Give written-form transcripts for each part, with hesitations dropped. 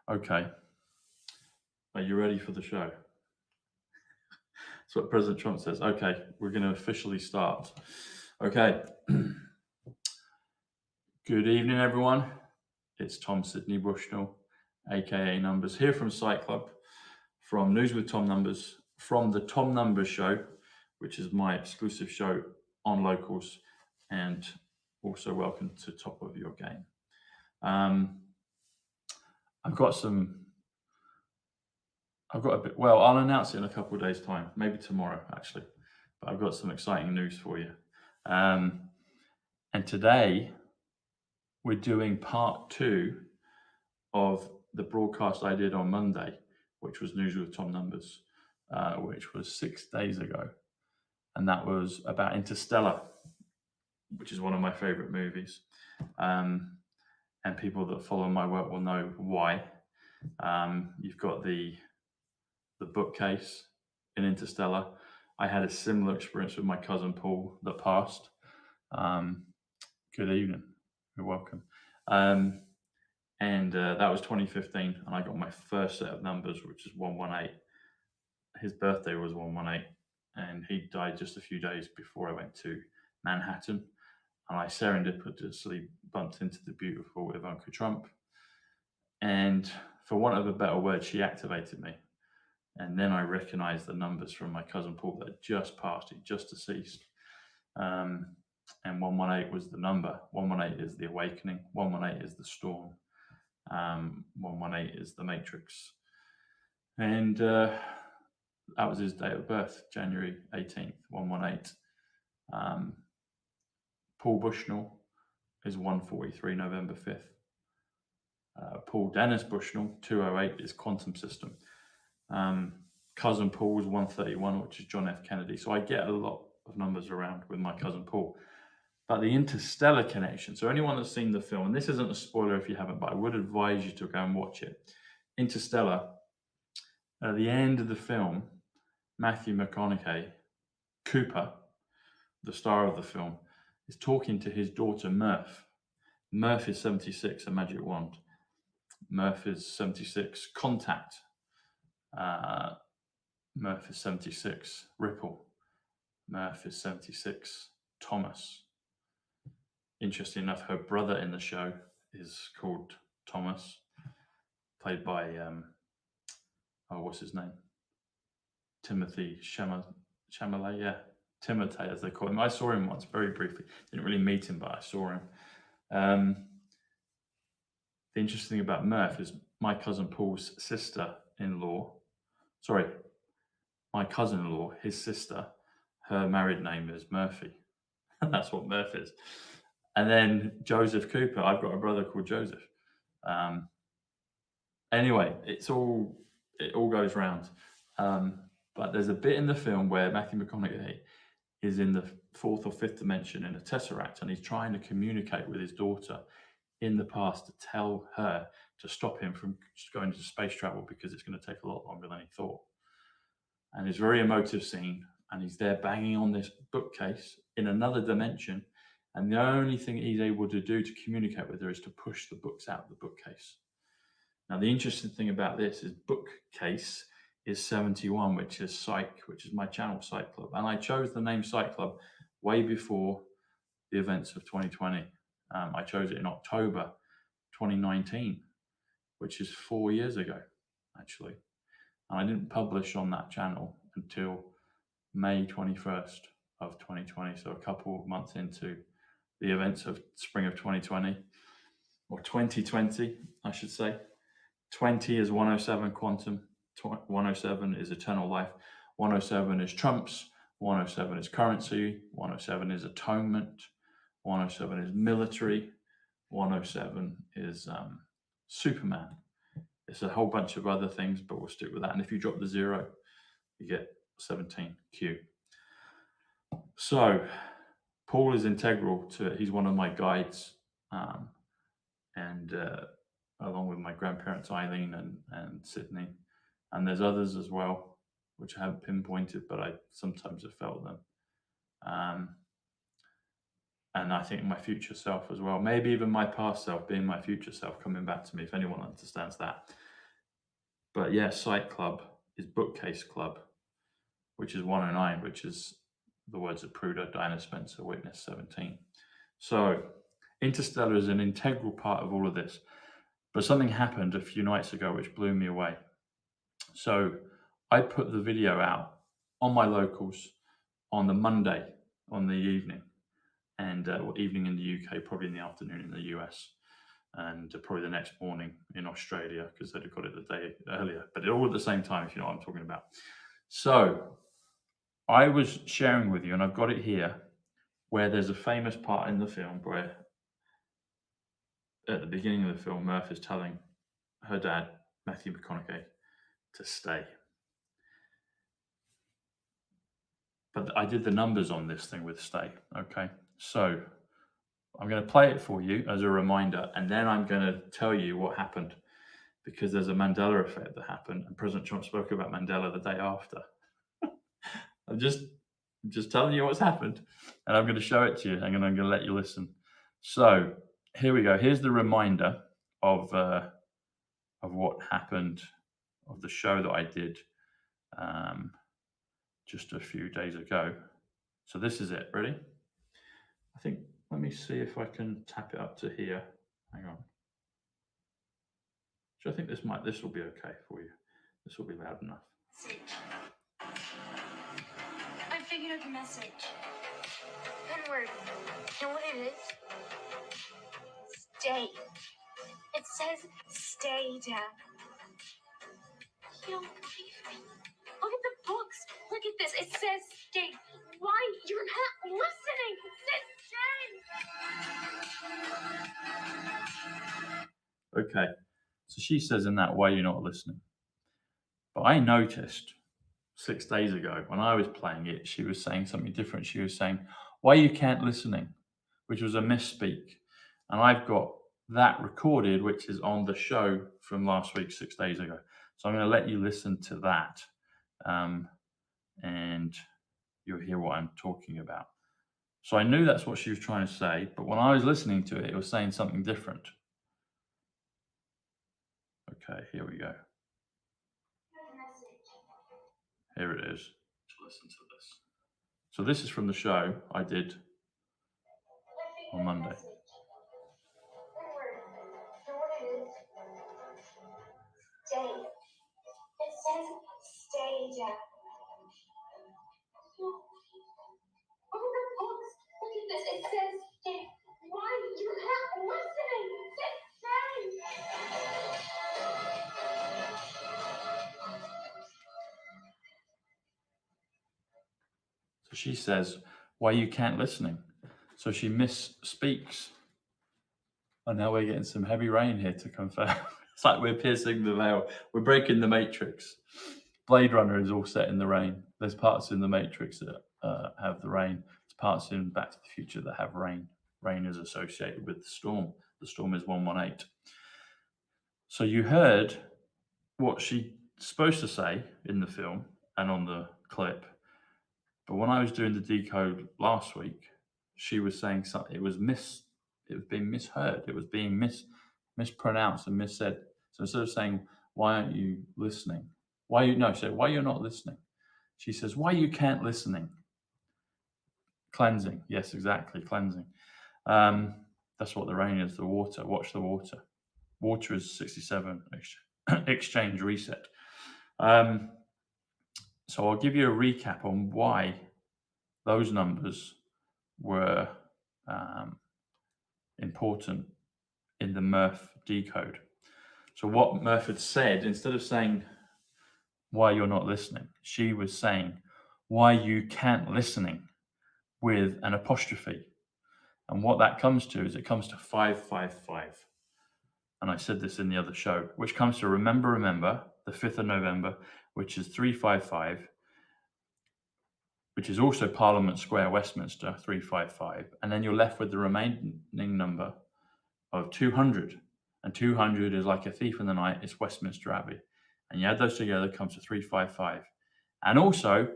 Okay. Are you ready for the show? That's what President Trump says. Okay, we're going to officially start. Okay. Good evening, everyone. It's Tom Sidney Bushnell, aka Numbers, here from Psych Club, from News with Tom Numbers, from the Tom Numbers Show, which is my exclusive show on locals, and also welcome to Top of Your Game. I've got a bit, well, I'll announce it in a couple of days' time, maybe tomorrow, actually. But I've got some exciting news for you. And today, we're doing part 2 of the broadcast I did on Monday, which was News with Tom Numbers, which was 6 days ago. And that was about Interstellar, which is one of my favorite movies. And people that follow my work will know why. You've got the bookcase in Interstellar. I had a similar experience with my cousin Paul that passed. Good evening. You're welcome. And that was 2015, and I got my first set of numbers, which is 118. His birthday was 118, and he died just a few days before I went to Manhattan, and I serendipitously bumped into the beautiful Ivanka Trump, and for want of a better word, she activated me. And then I recognized the numbers from my cousin Paul that had just passed, he just deceased. And 118 was the number. 118 is the awakening. 118 is the storm. 118 is the matrix. And that was his date of birth, January 18th, 118. Paul Bushnell is 143, November 5th. Paul Dennis Bushnell, 208, is quantum system. Cousin Paul was 131, which is John F. Kennedy. So I get a lot of numbers around with my cousin Paul. But the interstellar connection, so anyone that's seen the film, and this isn't a spoiler if you haven't, but I would advise you to go and watch it. Interstellar, at the end of the film, Matthew McConaughey, Cooper, the star of the film, is talking to his daughter Murph. Murph is 76, a magic wand. Murph is 76, contact. Murph is 76, Ripple. Murph is 76, Thomas. Interesting enough, her brother in the show is called Thomas, played by, what's his name? Timothy Chalamet, yeah. Timothy, as they call him. I saw him once, very briefly. Didn't really meet him, but I saw him. The interesting thing about Murph is my cousin Paul's sister-in-law, my cousin-in-law, his sister, her married name is Murphy. That's what Murph is. And then Joseph Cooper, I've got a brother called Joseph. Anyway, it all goes round. But there's a bit in the film where Matthew McConaughey is in the 4th or 5th dimension in a tesseract, and he's trying to communicate with his daughter in the past to tell her to stop him from going into space travel because it's going to take a lot longer than he thought. And it's a very emotive scene, and he's there banging on this bookcase in another dimension, and the only thing he's able to do to communicate with her is to push the books out of the bookcase. Now, the interesting thing about this is bookcase is 71, which is Psych, which is my channel, Psych Club. And I chose the name Psych Club way before the events of 2020. I chose it in October 2019, which is 4 years ago, actually. And I didn't publish on that channel until May 21st of 2020, so a couple of months into the events of spring of 2020, or 2020, I should say. 20 is 107 quantum, 107 is eternal life, 107 is trumps, 107 is currency, 107 is atonement, 107 is military, 107 is Superman. It's a whole bunch of other things, but we'll stick with that. And if you drop the 0, you get 17Q. So Paul is integral to it. He's one of my guides, and along with my grandparents, Eileen and Sydney. And there's others as well, which I haven't pinpointed, but I sometimes have felt them. And I think my future self as well, maybe even my past self being my future self coming back to me, if anyone understands that. But yeah, Psych Club is Bookcase Club, which is 109, which is the words of Pruder, Diana Spencer, Witness 17. So Interstellar is an integral part of all of this. But something happened a few nights ago which blew me away. So I put the video out on my locals on the Monday on the evening, and evening in the UK, probably in the afternoon in the US, and probably the next morning in Australia, because they'd have got it the day earlier, but all at the same time, if you know what I'm talking about. So I was sharing with you, and I've got it here, where there's a famous part in the film where at the beginning of the film, Murph is telling her dad, Matthew McConaughey, to stay. But I did the numbers on this thing with stay, okay? So I'm going to play it for you as a reminder, and then I'm going to tell you what happened, because there's a Mandela effect that happened, and President Trump spoke about Mandela the day after. I'm just telling you what's happened, and I'm going to show it to you, and I'm going to let you listen. So here we go. Here's the reminder of what happened, of the show that I did just a few days ago. So this is it. Ready? I think, let me see if I can tap it up to here. Hang on. So I think this will be okay for you. This will be loud enough. I figured out the message. One word. You know what it is? Stay. It says stay, Dad. You don't believe me. Look at the books. Look at this. It says stay. Why? You're not listening. It says stay. Okay. So she says in that way, you're not listening. But I noticed 6 days ago when I was playing it, she was saying something different. She was saying, why you can't listening, which was a misspeak. And I've got that recorded, which is on the show from last week, 6 days ago. So I'm going to let you listen to that. And you'll hear what I'm talking about. So I knew that's what she was trying to say, but when I was listening to it, it was saying something different. Okay, here we go. Here it is. Listen to this. So this is from the show I did on Monday. Stay. It says stay, Dad. Look at the books. Look at this. It says stay. Why? You're not listening. So she says, why you can't listening? So she misspeaks. And now we're getting some heavy rain here to confirm. It's like we're piercing the veil. We're breaking the matrix. Blade Runner is all set in the rain. There's parts in the Matrix that have the rain. There's parts in Back to the Future that have rain. Rain is associated with the storm. The storm is 118. So you heard what she's supposed to say in the film and on the clip. But when I was doing the decode last week, she was saying something. It was being misheard. It was being mispronounced and missaid. So instead of saying, why aren't you listening? Why you're not listening? She says, why you can't listening? Cleansing. Yes, exactly. Cleansing. That's what the rain is, the water. Watch the water. Water is 67, exchange reset. So I'll give you a recap on why those numbers were important in the Murph decode. So what Murph had said, instead of saying why you're not listening, she was saying why you can't listening with an apostrophe. And what that comes to is it comes to 555. And I said this in the other show, which comes to remember, the 5th of November, which is 355, which is also Parliament Square, Westminster, 355. And then you're left with the remaining number of 200. And 200 is like a thief in the night, it's Westminster Abbey. And you add those together, it comes to 355. And also,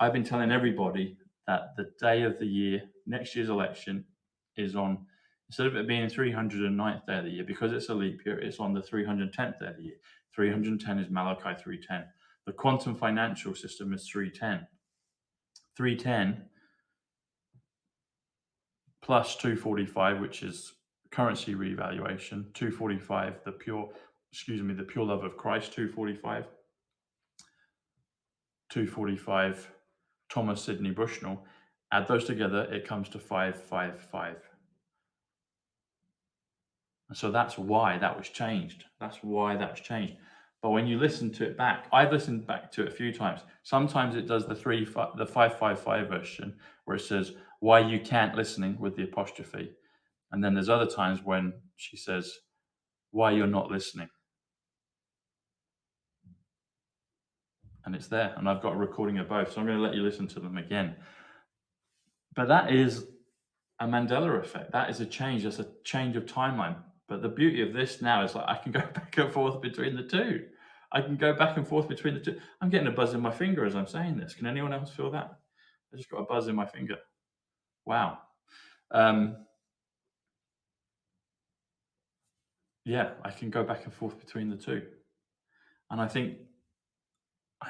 I've been telling everybody that the day of the year, next year's election, is on, instead of it being the 309th day of the year, because it's a leap year, it's on the 310th day of the year. 310 is Malachi 310. The quantum financial system is 310. 310 plus 245, which is currency revaluation, 245, the pure love of Christ, 245, 245, Thomas Sidney Bushnell. Add those together, it comes to 555. So that's why that was changed. But when you listen to it back, I've listened back to it a few times. Sometimes it does the 555 version where it says why you can't listening with the apostrophe. And then there's other times when she says why you're not listening. And it's there. And I've got a recording of both. So I'm going to let you listen to them again. But that is a Mandela effect. That is a change. That's a change of timeline. But the beauty of this now is like I can go back and forth between the two. I'm getting a buzz in my finger as I'm saying this. Can anyone else feel that? I just got a buzz in my finger. Wow. Yeah, I can go back and forth between the two. And I think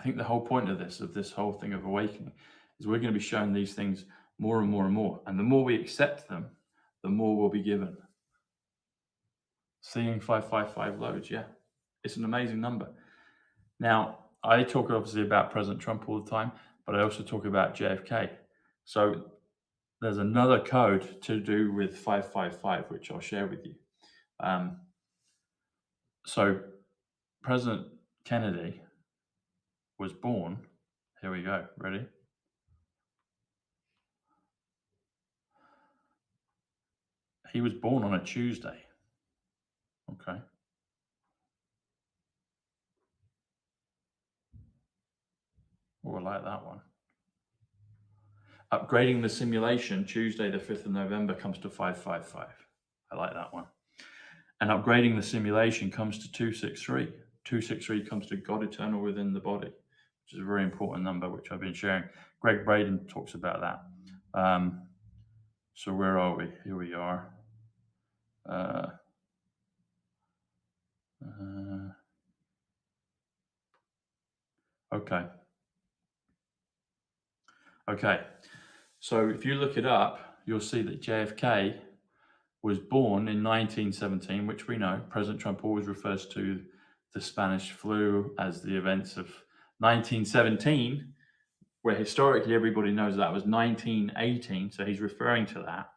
the whole point of this whole thing of awakening is we're going to be shown these things more and more and more. And the more we accept them, the more we'll be given. Seeing 555 loads, yeah. It's an amazing number. Now, I talk obviously about President Trump all the time, but I also talk about JFK. So there's another code to do with 555, which I'll share with you. So President Kennedy was born, here we go, ready? He was born on a Tuesday, okay? Oh, I like that one. Upgrading the simulation, Tuesday the 5th of November comes to 555. I like that one. And upgrading the simulation comes to 263. 263 comes to God eternal within the body, which is a very important number, which I've been sharing. Greg Braden talks about that. So where are we? Here we are. Okay. So if you look it up, you'll see that JFK was born in 1917, which we know. President Trump always refers to the Spanish flu as the events of 1917, where historically everybody knows that was 1918. So he's referring to that.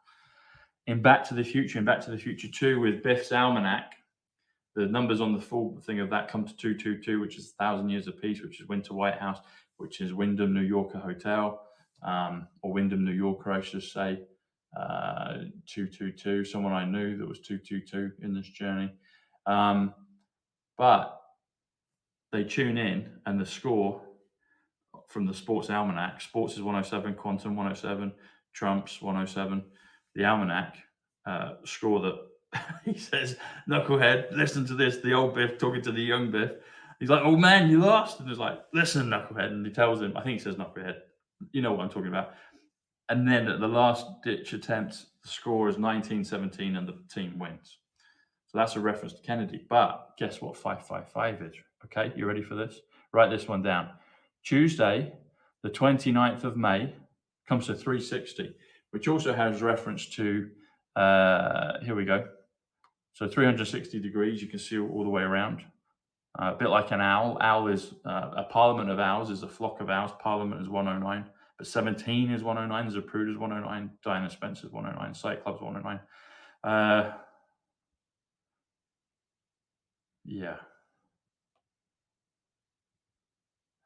In Back to the Future and Back to the Future 2 with Biff's Almanac, the numbers on the full thing of that come to 222, which is 1,000 Years of Peace, which is Winter White House, which is Wyndham New Yorker Hotel, or Wyndham New Yorker, I should say. 222, someone I knew that was 222 in this journey. But they tune in and the score from the Sports Almanac, Sports is 107, Quantum 107, Trump's 107, the Almanac score that he says, knucklehead, listen to this, the old Biff talking to the young Biff. He's like, oh man, you lost. And he's like, listen, knucklehead. And he tells him, I think he says knucklehead. You know what I'm talking about. And then at the last ditch attempt, the score is 1917 and the team wins. So that's a reference to Kennedy. But guess what 555 is? Okay, you ready for this? Write this one down. Tuesday, the 29th of May, comes to 360, which also has reference to, here we go. So 360 degrees, you can see all the way around. A bit like an owl. Owl is a parliament of owls, is a flock of owls. Parliament is 109. But 17 is 109, Zapruder's 109, Diana Spencer's 109, Psych Club's 109. Yeah.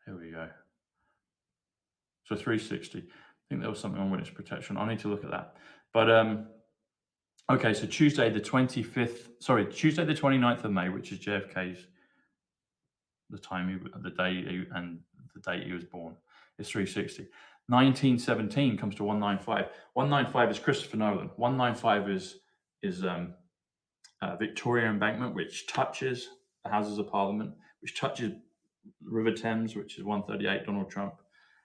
Here we go. So 360. I think there was something on witness protection. I'll need to look at that. But okay, so Tuesday the 29th of May, which is JFK's, the day and the date he was born, is 360. 1917 comes to 195. 195 is Christopher Nolan. 195 is Victoria Embankment, which touches the Houses of Parliament, which touches River Thames, which is 138, Donald Trump.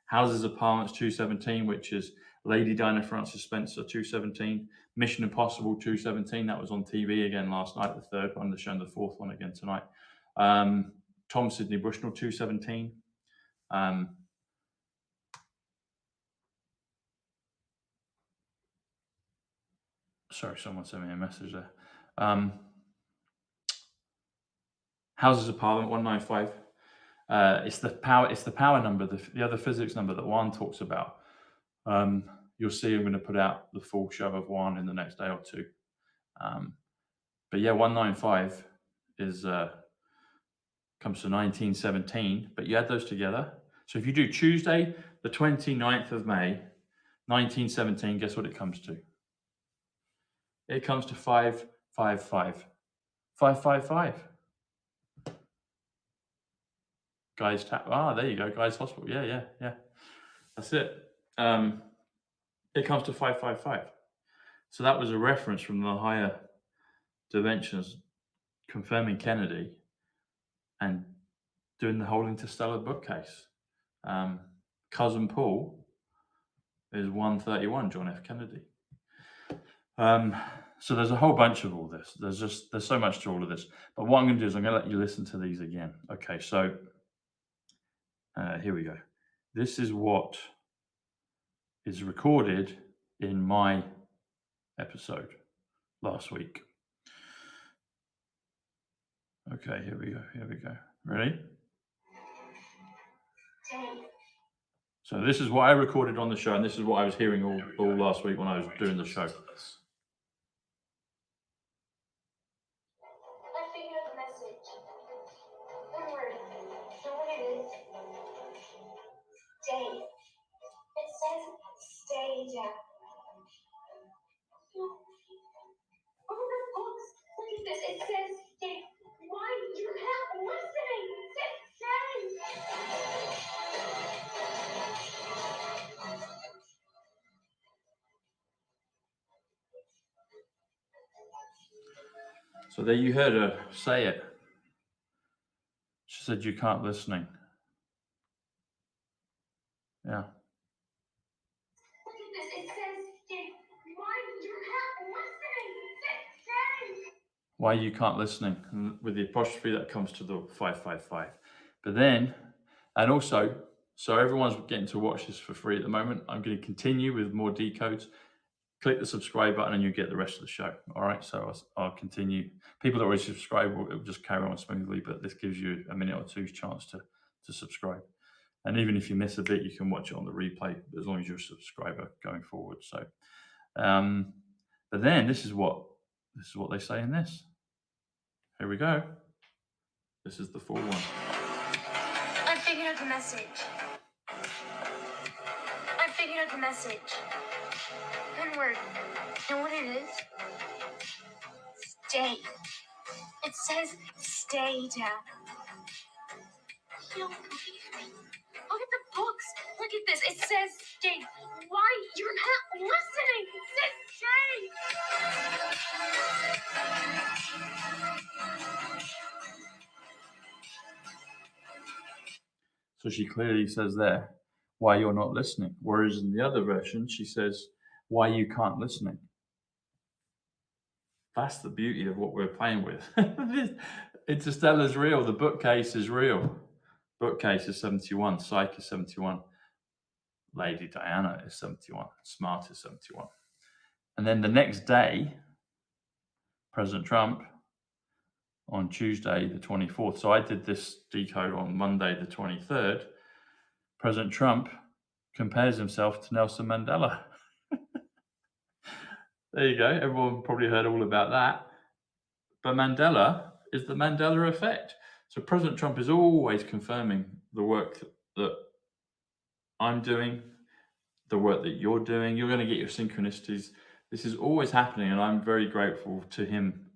Houses of Parliament 217, which is Lady Diana Francis Spencer, 217. Mission Impossible 217, that was on TV again last night, the third one. They're showing the fourth one again tonight. Tom Sidney Bushnell 217. Sorry, someone sent me a message there. Houses of Parliament 195. It's the power number, the other physics number that Juan talks about. You'll see I'm going to put out the full show of Juan in the next day or two. But yeah, 195 is comes to 1917, but you add those together. So if you do Tuesday, the 29th of May, 1917, guess what it comes to? It comes to 555. 555. Guys there you go, Guys Hospital. Yeah. That's it. It comes to 555. So that was a reference from the higher dimensions confirming Kennedy and doing the whole Interstellar bookcase. Cousin Paul is 131, John F. Kennedy. So there's a whole bunch of all this. There's so much to all of this. But what I'm going to do is I'm going to let you listen to these again. Okay, so here we go. This is what is recorded in my episode last week. Okay, here we go. Ready? So this is what I recorded on the show, and this is what I was hearing all last week when I was doing the show. I figured out the message. One word. Know what it is? Stay. It says stay down. Oh, the books. Look at this. It says stay. Why? You're not listening. Stay. So there you heard her say it. She said, "You can't listening." Yeah. Look at this. It says stay. Why? You're not listening. Stay. Why you can't listening, with the apostrophe that comes to the 555. But then, and also, so everyone's getting to watch this for free at the moment. I'm going to continue with more decodes. Click the subscribe button and you get the rest of the show. All right, so I'll continue. People that already subscribe will just carry on smoothly, but this gives you a minute or two's chance to subscribe. And even if you miss a bit, you can watch it on the replay as long as you're a subscriber going forward. So, but then this is what they say in this. Here we go. This is the full one. I figured out the message. One word. Know what it is? Stay. It says stay down. You don't believe me. Look at the books. Look at this. It says stay. Why? You're not listening. So she clearly says there, why you're not listening. Whereas in the other version, she says, why you can't listening. That's the beauty of what we're playing with. Interstellar's real. The bookcase is real. Bookcase is 71. Psych is 71. Lady Diana is 71. Smart is 71. And then the next day, President Trump on Tuesday, the 24th. So I did this decode on Monday, the 23rd. President Trump compares himself to Nelson Mandela. There you go. Everyone probably heard all about that. But Mandela is the Mandela effect. So President Trump is always confirming the work that I'm doing, the work that you're doing. You're going to get your synchronicities. This is always happening, and I'm very grateful to him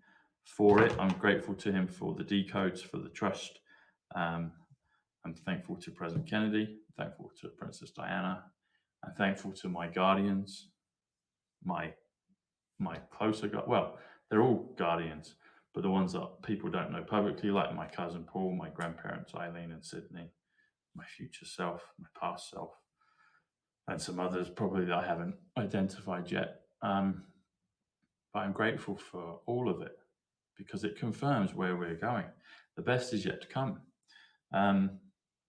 for it. I'm grateful to him for the decodes, for the trust. I'm thankful to President Kennedy, thankful to Princess Diana. I'm thankful to my guardians, my closer well, they're all guardians, but the ones that people don't know publicly, like my cousin Paul, my grandparents Eileen and Sydney, my future self, my past self, and some others probably that I haven't identified yet. But I'm grateful for all of it because it confirms where we're going. The best is yet to come. And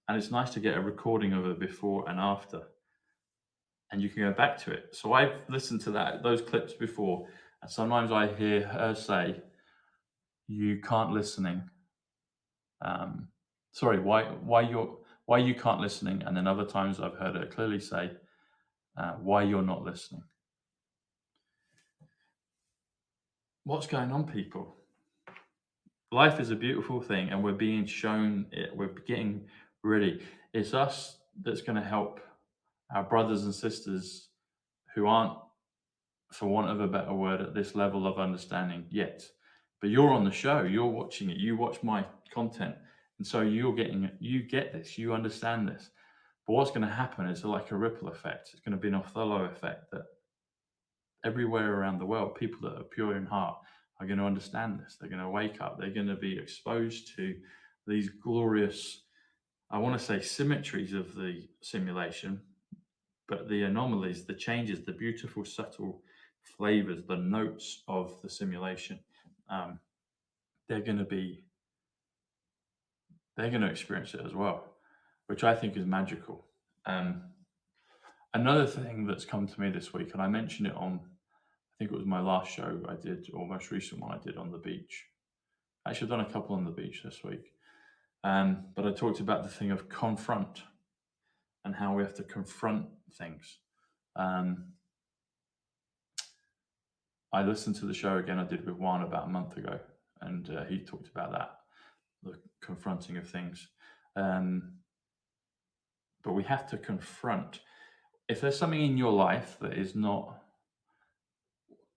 it's nice to get a recording of it before and after, and you can go back to it. So I've listened to those clips before, and sometimes I hear her say, "You can't listening." Sorry, why you can't listening, and then other times I've heard her clearly say, "Why you're not listening." What's going on, people? Life is a beautiful thing, and we're being shown it. We're getting ready. It's us that's going to help our brothers and sisters who aren't, for want of a better word, at this level of understanding yet. But you're on the show, you're watching it, you watch my content, and so you're getting it. You get this, you understand this. But what's going to happen is like a ripple effect. It's going to be an Othello effect that everywhere around the world, people that are pure in heart are going to understand this. They're going to wake up. They're going to be exposed to these glorious, I want to say, symmetries of the simulation, but the anomalies, the changes, the beautiful, subtle flavors, the notes of the simulation. They're going to experience it as well, which I think is magical. Another thing that's come to me this week, and I mentioned it on, I think it was my last show I did, or most recent one I did on the beach. Actually, I've done a couple on the beach this week. But I talked about the thing of confront and how we have to confront things. I listened to the show again I did with Juan about a month ago, and he talked about that, the confronting of things. But we have to confront. If there's something in your life that is not,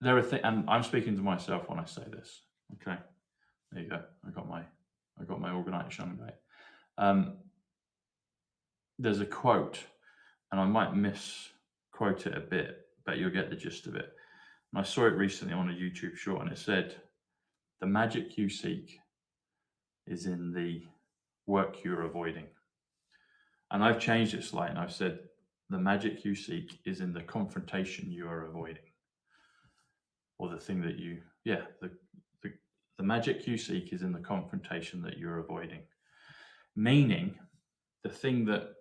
there are things, and I'm speaking to myself when I say this. Okay, there you go. I got my ORGONITE Shungite. There's a quote, and I might misquote it a bit, but you'll get the gist of it. And I saw it recently on a YouTube short, and it said, "The magic you seek is in the work you're avoiding." And I've changed it slightly, and I've said, "The magic you seek is in the confrontation you are avoiding." Or the thing that you, the magic you seek is in the confrontation that you're avoiding. Meaning, the thing that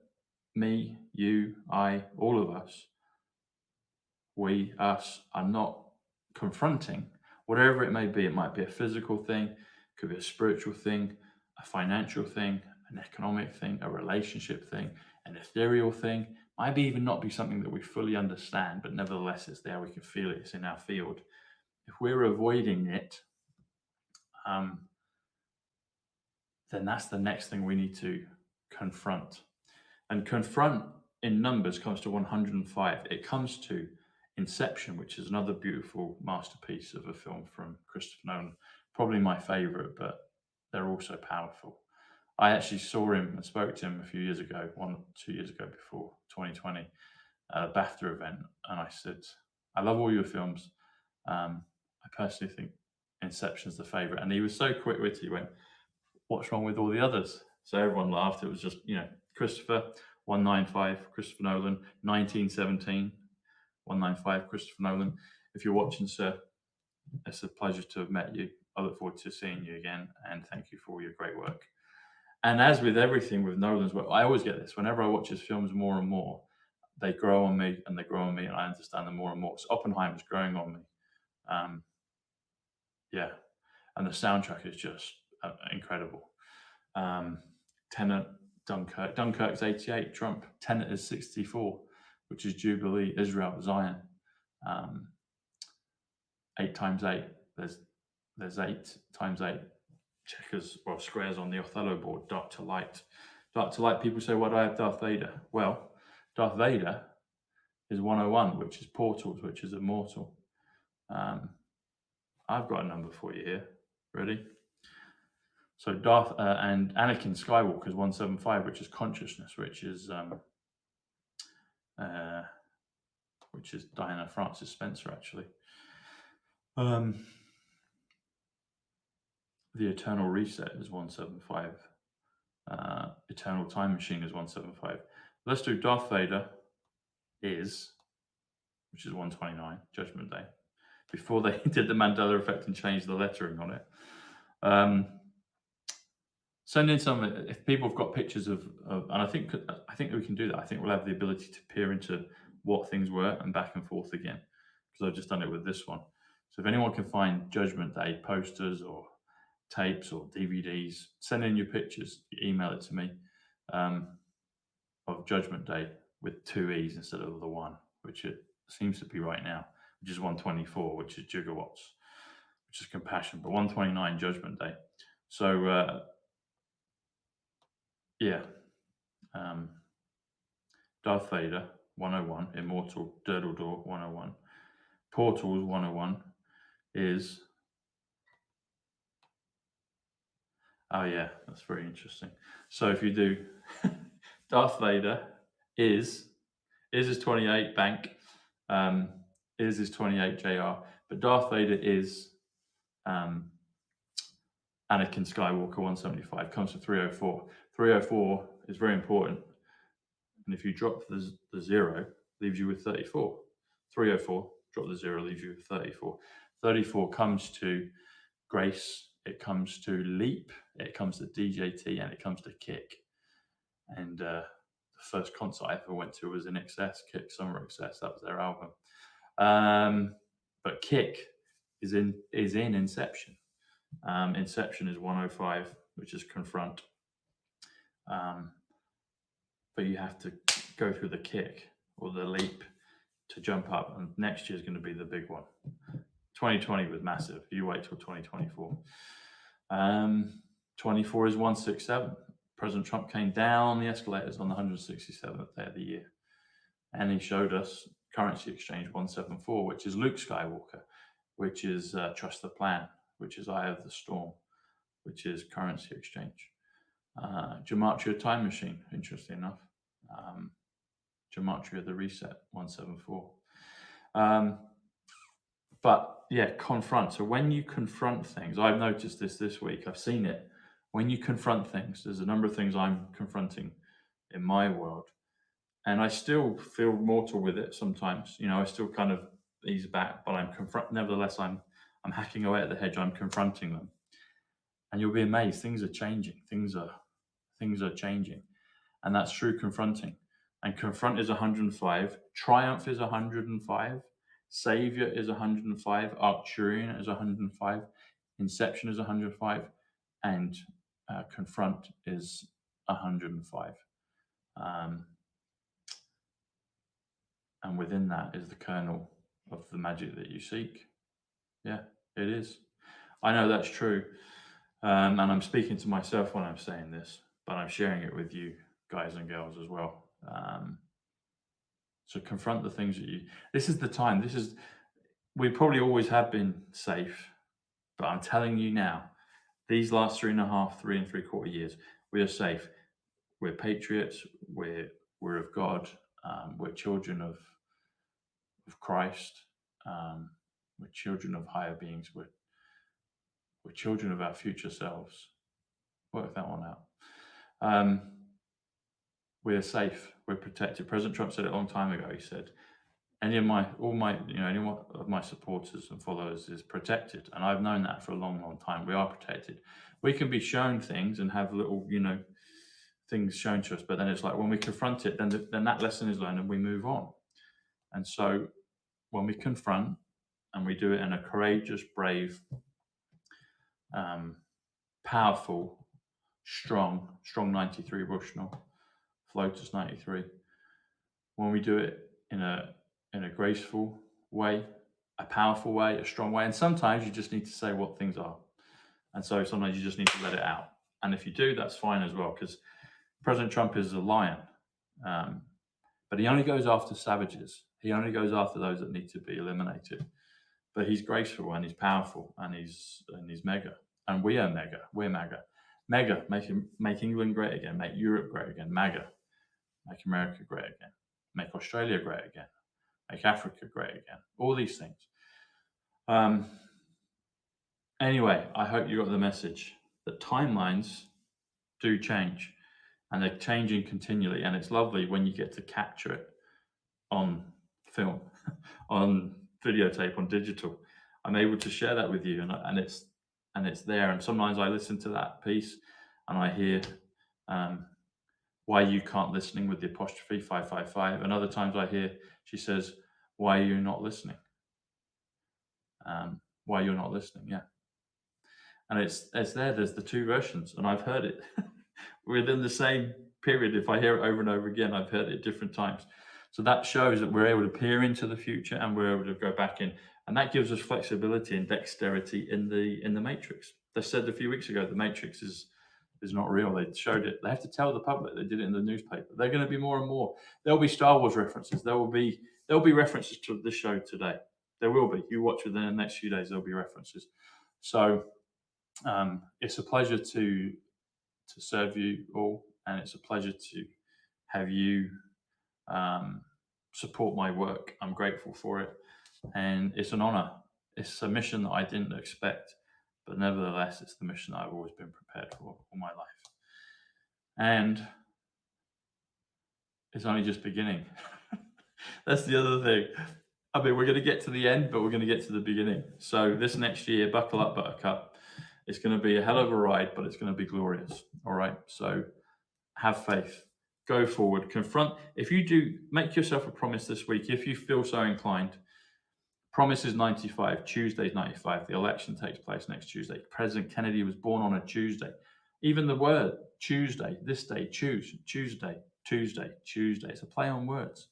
me, you, I, all of us, us are not confronting, whatever it may be. It might be a physical thing, it could be a spiritual thing, a financial thing, an economic thing, a relationship thing, an ethereal thing. Might even not be something that we fully understand, but nevertheless it's there, we can feel it, it's in our field. If we're avoiding it, then that's the next thing we need to confront. And confront in numbers comes to 105. It comes to Inception, which is another beautiful masterpiece of a film from Christopher Nolan. Probably my favorite, but they're also powerful. I actually saw him and spoke to him a few years ago, 2 years ago before 2020, at a BAFTA event. And I said, "I love all your films. I personally think Inception's the favorite." And he was so quick-witted, he went, "What's wrong with all the others?" So everyone laughed. It was just, Christopher, 195, Christopher Nolan, 1917, 195, Christopher Nolan. If you're watching, sir, it's a pleasure to have met you. I look forward to seeing you again, and thank you for all your great work. And as with everything with Nolan's work, I always get this. Whenever I watch his films more and more, they grow on me, and I understand them more and more. So Oppenheimer's growing on me. And the soundtrack is just incredible. Tenet, Dunkirk. Dunkirk's 88, Trump. Tenet is 64, which is Jubilee, Israel, Zion. 8 times 8. There's 8 times 8 checkers, squares on the Othello board, dark to light. Dark to light, people say, "Why do I have Darth Vader?" Well, Darth Vader is 101, which is portals, which is immortal. I've got a number for you here. Ready? So Darth and Anakin Skywalker is 175, which is consciousness, which is Diana Frances Spencer, actually. The Eternal Reset is 175. Eternal Time Machine is 175. Let's do Darth Vader which is 129, Judgment Day, before they did the Mandela effect and changed the lettering on it. Send in some if people have got pictures of and I think we can do that. I think we'll have the ability to peer into what things were and back and forth again, because I've just done it with this one. So if anyone can find Judgment Day posters or tapes or DVDs, send in your pictures, email it to me, of Judgment Day with 2 E's instead of the 1, which it seems to be right now, which is 124, which is gigawatts, which is compassion, but 129 Judgment Day. So yeah, Darth Vader 101, Immortal Dirtledor 101, Portals 101 is, oh yeah, that's very interesting. So if you do Darth Vader is 28 Bank, is 28 JR, but Darth Vader is Anakin Skywalker 175, comes to 304. 304 is very important, and if you drop the 0, leaves you with 34. 304, drop the 0, leaves you with 34. 34 comes to grace, it comes to leap, it comes to DJT, and it comes to kick. And the first concert I ever went to was in Excess, Kick Summer Excess. That was their album. But Kick is in Inception. Inception is 105, which is Confront. But you have to go through the kick or the leap to jump up, and next year is going to be the big one. 2020 was massive. You wait till 2024. 24 is 167. President Trump came down the escalators on the 167th day of the year, and he showed us currency exchange 174, which is Luke Skywalker, which is Trust the Plan, which is Eye of the Storm, which is currency exchange. Gematria Time Machine, interesting enough. Gematria the Reset 174. But yeah, confront. So when you confront things, I've noticed this week, I've seen it. When you confront things, there's a number of things I'm confronting in my world, and I still feel mortal with it sometimes. I still kind of ease back, but nevertheless, I'm hacking away at the hedge. I'm confronting them, and you'll be amazed. Things are changing. Things are changing, and that's true confronting. And confront is 105. Triumph is 105. Savior is 105. Arcturian is 105. Inception is 105. And confront is 105. And within that is the kernel of the magic that you seek. Yeah, it is. I know that's true. And I'm speaking to myself when I'm saying this, but I'm sharing it with you guys and girls as well. So confront the things that this is the time. We probably always have been safe, but I'm telling you now, these last 3 and 3/4 years, we are safe. We're patriots. We're of God. We're children of Christ. We're children of higher beings. We're children of our future selves. Work that one out. We're safe. We're protected. President Trump said it a long time ago. He said, any of my supporters and followers is protected, and I've known that for a long, long time. We are protected. We can be shown things and have little, things shown to us, but then it's like when we confront it, then that lesson is learned and we move on. And so when we confront and we do it in a courageous, brave, powerful, strong 93 Bushnell, Flotus 93, when we do it in a graceful way, a powerful way, a strong way, and sometimes you just need to say what things are, and so sometimes you just need to let it out. And if you do, that's fine as well, because President Trump is a lion, but he only goes after savages. He only goes after those that need to be eliminated. But he's graceful and he's powerful and he's mega, and we are mega. We're mega. Mega, make England great again, make Europe great again. MAGA, make America great again, make Australia great again, make Africa great again. All these things. Anyway, I hope you got the message that timelines do change, and they're changing continually. And it's lovely when you get to capture it on film, on videotape, on digital. I'm able to share that with you, and it's there. And sometimes I listen to that piece and I hear why you can't listening with the apostrophe 555, and other times I hear she says, why are you not listening? Why you're not listening, yeah. And it's there's the two versions, and I've heard it within the same period. If I hear it over and over again, I've heard it at different times. So that shows that we're able to peer into the future and we're able to go back in, and that gives us flexibility and dexterity in the matrix. They said a few weeks ago the matrix is not real. They showed it. They have to tell the public. They did it in the newspaper. They're going to be more and more. There'll be Star Wars references. There'll be references to this show today. There will be. You watch within the next few days. There'll be references. So it's a pleasure to serve you all, and it's a pleasure to have you support my work. I'm grateful for it, and it's an honor. It's a mission that I didn't expect, but nevertheless, it's the mission I've always been prepared for all my life. And it's only just beginning. That's the other thing. I mean, we're going to get to the end, but we're going to get to the beginning. So this next year, buckle up, Buttercup. It's going to be a hell of a ride, but it's going to be glorious. All right. So have faith. Go forward. Confront. If you do, make yourself a promise this week. If you feel so inclined, promise is 95. Tuesday's 95. The election takes place next Tuesday. President Kennedy was born on a Tuesday. Even the word Tuesday, this day, choose, Tuesday, Tuesday, Tuesday. It's a play on words.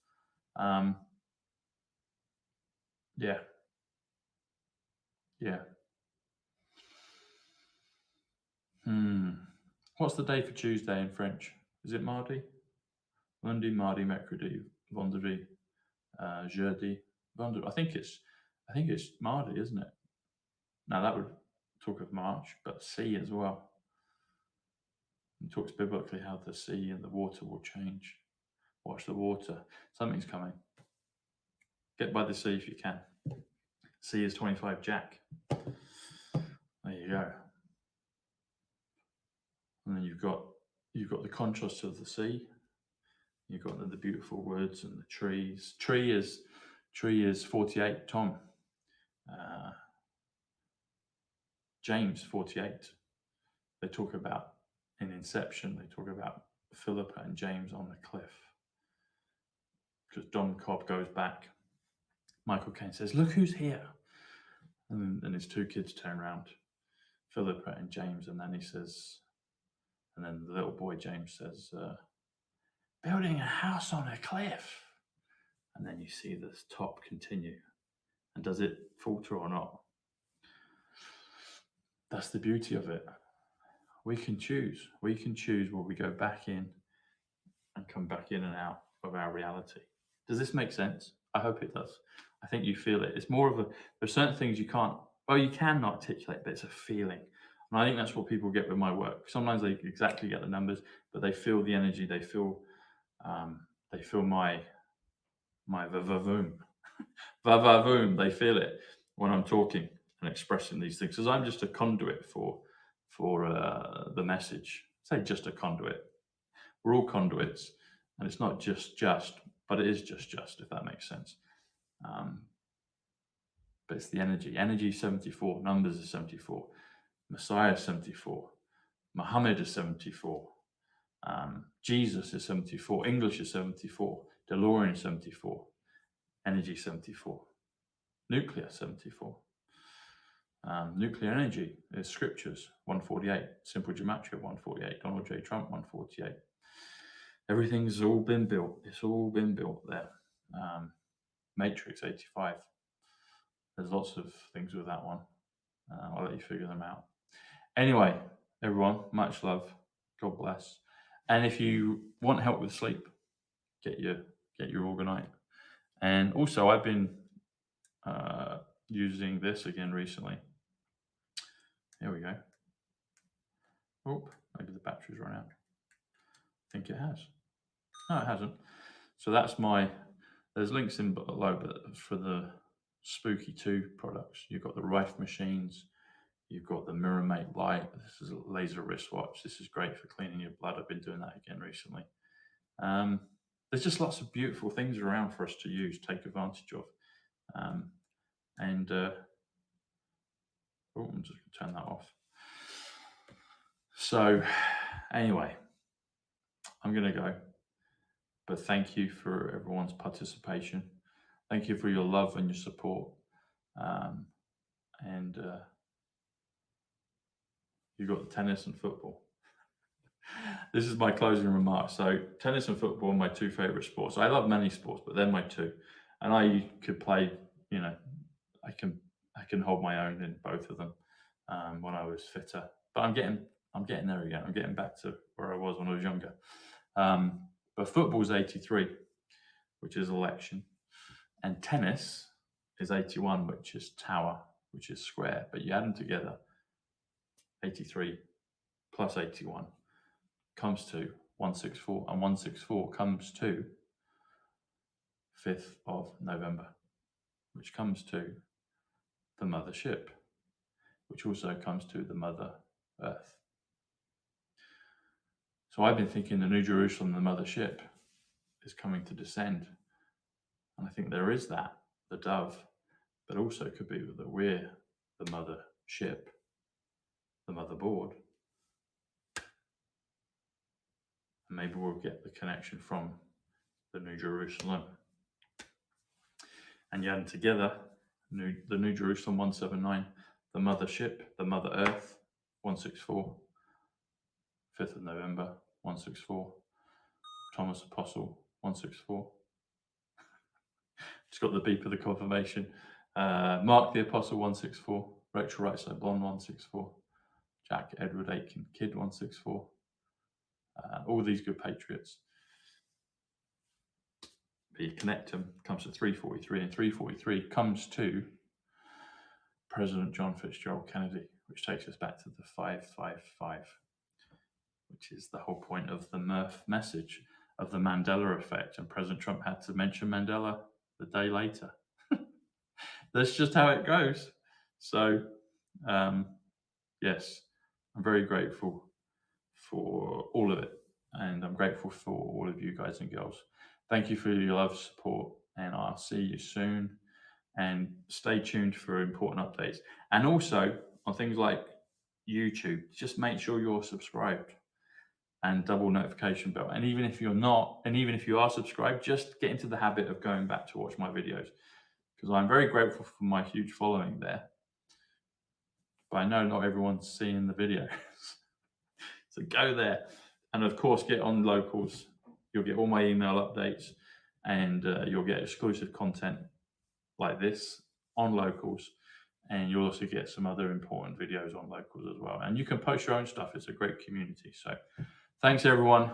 Yeah. Yeah. What's the day for Tuesday in French? Is it mardi? Lundi, mardi, mercredi, vendredi, jeudi, vendredi. I think it's mardi, isn't it? Now that would talk of March, but sea as well. It talks biblically how the sea and the water will change. Watch the water. Something's coming. Get by the sea if you can. Sea is 25 Jack. There you go. And then you've got the contrast of the sea. You've got the beautiful woods and the trees. Tree is 48, Tom. James 48. They talk about in Inception, they talk about Philippa and James on the cliff. Because Don Cobb goes back. Michael Caine says, look who's here. And then his two kids turn around, Philippa and James, and then he says, and then the little boy James says, building a house on a cliff. And then you see this top continue. And does it falter or not? That's the beauty of it. We can choose. We can choose where we go back in and come back in and out of our reality. Does this make sense? I hope it does. I think you feel it. It's more of there's certain things you can't, well, you can articulate, but it's a feeling. And I think that's what people get with my work. Sometimes they exactly get the numbers, but they feel the energy. They feel my va-va-voom. Va-va-voom. They feel it when I'm talking and expressing these things. Because I'm just a conduit for the message. I say just a conduit. We're all conduits, and it's not just, but it is just, if that makes sense. But it's the energy. Energy is 74. Numbers are 74. Messiah is 74. Muhammad is 74. Jesus is 74. English is 74. DeLorean is 74. Energy 74. Nuclear 74. Nuclear energy is scriptures 148. Simple gematria 148. Donald J. Trump 148. Everything's all been built. It's all been built there. Matrix 85. There's lots of things with that one. I'll let you figure them out. Anyway, everyone, much love. God bless. And if you want help with sleep, get your ORGONITE. And also, I've been using this again recently. Here we go. Oh, maybe the battery's run out. I think it has. No, it hasn't. So that's there's links in below, but for the Spooky 2 products, you've got the Rife machines, you've got the Mirror Mate Light. This is a laser wristwatch. This is great for cleaning your blood. I've been doing that again recently. There's just lots of beautiful things around for us to use, take advantage of. I'm just going to turn that off. So Anyway, I'm going to go. But thank you for everyone's participation. Thank you for your love and your support. And you got the tennis and football. This is my closing remarks. So tennis and football are my two favorite sports. I love many sports, but they're my two. And I could play, you know, I can hold my own in both of them when I was fitter. But I'm getting there again. I'm getting back to where I was when I was younger. But football's 83, which is election. And tennis is 81, which is tower, which is square. But you add them together, 83 plus 81 comes to 164, and 164 comes to 5th of November, which comes to the mothership, which also comes to the Mother Earth. So I've been thinking the New Jerusalem, the mothership, is coming to descend. And I think there is that, the dove, but also it could be that we're the mothership, the motherboard. And maybe we'll get the connection from the New Jerusalem. And you add together the New Jerusalem 179, the mothership, the Mother Earth 164, 5th of November 164, Thomas Apostle 164. Just got the beep of the confirmation. Mark the Apostle 164, Rachel Wright So Blonde 164, Jack Edward Aiken Kid 164. All these good patriots. You connect them, comes to 343, and 343 comes to President John Fitzgerald Kennedy, which takes us back to the 555, which is the whole point of the Murph message of the Mandela effect. And President Trump had to mention Mandela the day later. That's just how it goes. So, yes, I'm very grateful for all of it. And I'm grateful for all of you guys and girls. Thank you for your love, support, and I'll see you soon. And stay tuned for important updates. And also on things like YouTube, just make sure you're subscribed and double notification bell. And even if you're not, and even if you are subscribed, just get into the habit of going back to watch my videos, because I'm very grateful for my huge following there. But I know not everyone's seeing the videos. So go there. And of course, get on Locals. You'll get all my email updates, and you'll get exclusive content like this on Locals. And you'll also get some other important videos on Locals as well. And you can post your own stuff. It's a great community. So thanks, everyone.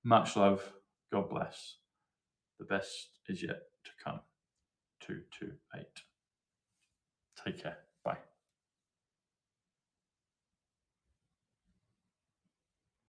Much love. God bless. The best is yet to come. 228. Take care.